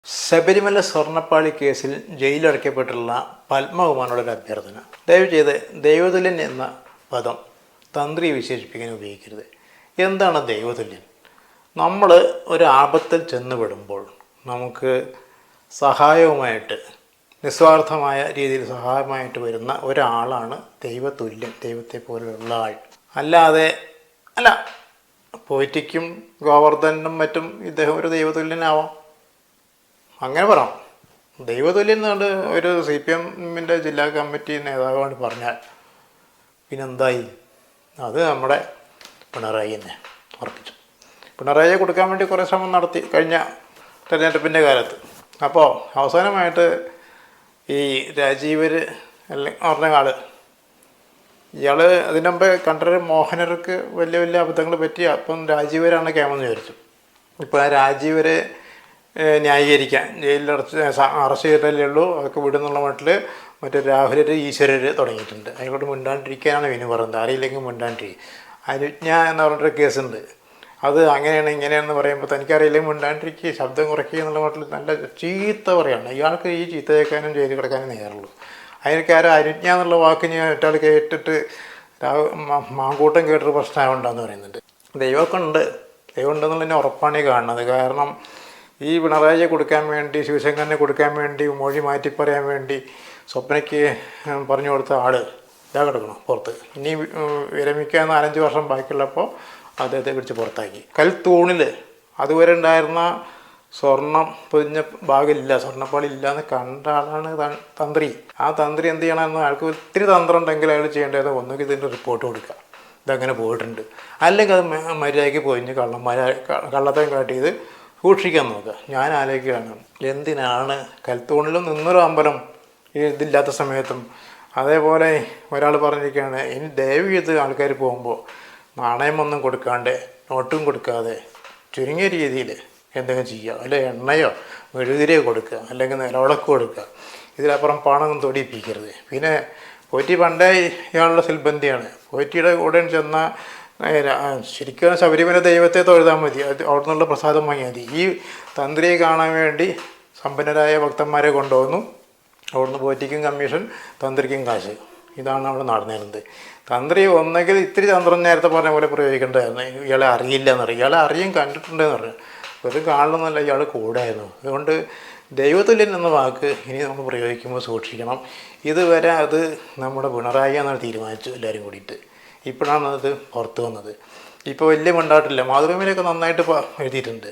ശബരിമല സ്വർണ്ണപ്പാളി കേസിൽ ജയിലടയ്ക്കപ്പെട്ടുള്ള പത്മകുമാറിനോടൊരു അഭ്യർത്ഥന. ദയവ് ചെയ്ത് ദൈവതുല്യൻ എന്ന പദം തന്ത്രി വിശേഷിപ്പിക്കാൻ ഉപയോഗിക്കരുത്. എന്താണ് ദൈവതുല്യൻ? നമ്മൾ ഒരു ആപത്തിൽ ചെന്നുപെടുമ്പോൾ നമുക്ക് സഹായവുമായിട്ട്, നിസ്വാർത്ഥമായ രീതിയിൽ സഹായമായിട്ട് വരുന്ന ഒരാളാണ് ദൈവതുല്യൻ, ദൈവത്തെ പോലെയുള്ള ആൾ. അല്ലാതെ പോറ്റിക്കും ഗോവർദ്ധനും മറ്റും ഇദ്ദേഹം ഒരു ദൈവതുല്യനാവാം, അങ്ങനെ പറയാം. ദൈവതുല്യൻ എന്നുകൊണ്ട് ഒരു CPM ജില്ലാ കമ്മിറ്റി നേതാവാണ് പറഞ്ഞാൽ പിന്നെന്തായി? അത് നമ്മുടെ പിണറായി തന്നെ ഉറപ്പിച്ചു. പിണറായിയെ കൊടുക്കാൻ വേണ്ടി കുറേ ശ്രമം നടത്തി കഴിഞ്ഞ തെരഞ്ഞെടുപ്പിൻ്റെ കാലത്ത്. അപ്പോൾ അവസാനമായിട്ട് ഈ രാജീവർ പറഞ്ഞ ആൾ, ഇയാൾ അതിന് മുമ്പ് കണ്ടൊരു മോഹനർക്ക് വലിയ വലിയ അബദ്ധങ്ങൾ പറ്റി. അപ്പം രാജീവരാണ് ക്യാമെന്ന് വിചാരിച്ചു. ഇപ്പോൾ ആ രാജീവരെ ന്യായീകരിക്കാൻ അറസ്റ്റ് ചെയ്തിട്ടല്ലേ ഉള്ളൂ, അതൊക്കെ വിടുന്നുള്ള മട്ടിൽ മറ്റേ രാഹുലർ ഈശ്വരർ തുടങ്ങിയിട്ടുണ്ട്. അതിനോട് മിണ്ടാണ്ടിരിക്കാനാണ് വിനു പറയുന്നത്. അറിയില്ലെങ്കിൽ മിണ്ടാണ്ടിരിക്കും. അനുജ്ഞ എന്ന് പറഞ്ഞിട്ടൊരു കേസുണ്ട്. അത് അങ്ങനെയാണ് ഇങ്ങനെയാണെന്ന് പറയുമ്പോൾ തനിക്കറിയില്ലെങ്കിൽ മിണ്ടാണ്ടിരിക്കുക, ശബ്ദം കുറയ്ക്കുക എന്നുള്ള മട്ടിൽ നല്ല ചീത്ത പറയുകയാണ്. ഇയാൾക്ക് ഈ ചീത്ത കേൾക്കാനും ജയിലിൽ കിടക്കാനും നേരുള്ളൂ. അതിനൊക്കെ അനുജ്ഞ എന്നുള്ള വാക്ക് ഞാൻ ഒറ്റാൾ കേട്ടിട്ട് മാങ്കൂട്ടം കേട്ടൊരു പ്രശ്നമുണ്ടെന്ന് പറയുന്നുണ്ട്. ദൈവമൊക്കെ ഉണ്ട്, ദൈവം ഉണ്ടെന്നുള്ളതിനെ ഉറപ്പാണ് ഈ കാണുന്നത്. കാരണം ഈ പിണറായിയെ കൊടുക്കാൻ വേണ്ടി, ശിവശങ്കറിനെ കൊടുക്കാൻ വേണ്ടി, മൊഴി മാറ്റി പറയാൻ വേണ്ടി സ്വപ്നയ്ക്ക് പറഞ്ഞു കൊടുത്ത ആൾ ഇതാ കിടക്കണം പുറത്ത്. ഇനി വിരമിക്കാൻ 4-5 വർഷം ബാക്കിയുള്ളപ്പോൾ അദ്ദേഹത്തെ പിടിച്ച് പുറത്താക്കി. കൽത്തൂണിൽ അതുവരെ ഉണ്ടായിരുന്ന സ്വർണം പൊതിഞ്ഞ ഭാഗമില്ല, സ്വർണ്ണപ്പാളി ഇല്ല എന്ന് കണ്ട ആളാണ് തന്ത്രി. ആ തന്ത്രി എന്ത് ചെയ്യണമെന്ന് അയാൾക്ക് ഒത്തിരി തന്ത്രം ഉണ്ടെങ്കിൽ അയാൾ ചെയ്യേണ്ടത് ഒന്നുകിൽ ഇതിൻ്റെ റിപ്പോർട്ട് കൊടുക്കുക, ഇതങ്ങനെ പോയിട്ടുണ്ട്, അല്ലെങ്കിൽ അത് മര്യാദയ്ക്ക് പൊതിഞ്ഞ് കള്ളത്തരം കാട്ടിയത് സൂക്ഷിക്കാൻ നോക്കുക. ഞാൻ ആലോചിക്കുകയാണ്, എന്തിനാണ് കൽത്തൂണിലും നിന്നൊരു അമ്പലം ഇതില്ലാത്ത സമയത്തും. അതേപോലെ ഒരാൾ പറഞ്ഞിരിക്കുകയാണ്, ഇനി ദയവ് ചെയ്ത് ആൾക്കാർ പോകുമ്പോൾ നാണയമൊന്നും കൊടുക്കാണ്ട്, നോട്ടും കൊടുക്കാതെ ചുരുങ്ങിയ രീതിയിൽ എന്തെങ്കിലും ചെയ്യുക, അല്ലെങ്കിൽ എണ്ണയോ മെഴുകുതിരിയോ കൊടുക്കുക, അല്ലെങ്കിൽ നിലവിളക്ക് കൊടുക്കുക. ഇതിലപ്പുറം പണമൊന്നും തൊടിയിപ്പിക്കരുത്. പിന്നെ പോറ്റി പണ്ടേ ഇയാളുടെ സിൽബന്ധിയാണ്. പോറ്റിയുടെ കൂടെ ചെന്ന ശരിക്കും ശബരിമല ദൈവത്തെ തൊഴുതാൽ മതി, അവിടെ നിന്നുള്ള പ്രസാദം വാങ്ങിയാൽ മതി. ഈ തന്ത്രിയെ കാണാൻ വേണ്ടി സമ്പന്നരായ ഭക്തന്മാരെ കൊണ്ടുവന്നു. അവിടുന്ന് പോറ്റിക്കും കമ്മീഷൻ, തന്ത്രിക്കും കാശ്. ഇതാണ് അവിടെ നടന്നിരുന്നത്. തന്ത്രി ഒന്നെങ്കിൽ ഇത്തിരി തന്ത്രം നേരത്തെ പറഞ്ഞ പോലെ പ്രയോഗിക്കേണ്ടതായിരുന്നു. ഇയാളെ അറിയില്ല എന്ന് പറയും, ഇയാളെ അറിയും കണ്ടിട്ടുണ്ടെന്ന് പറഞ്ഞു. ഒരു കാണണമെന്നല്ല, ഇയാൾ കൂടായിരുന്നു. അതുകൊണ്ട് ദൈവതുല്യൻ എന്ന വാക്ക് ഇനി നമ്മൾ പ്രയോഗിക്കുമ്പോൾ സൂക്ഷിക്കണം. ഇതുവരെ അത് നമ്മുടെ പിണറായി എന്നാണ് തീരുമാനിച്ചു എല്ലാവരും കൂടിയിട്ട്. ഇപ്പോഴാണ് അത് പുറത്തു വന്നത്. ഇപ്പോൾ വലിയ മണ്ടാട്ടില്ല, മാതൃഭൂമിയിലൊക്കെ നന്നായിട്ട് എഴുതിയിട്ടുണ്ട്.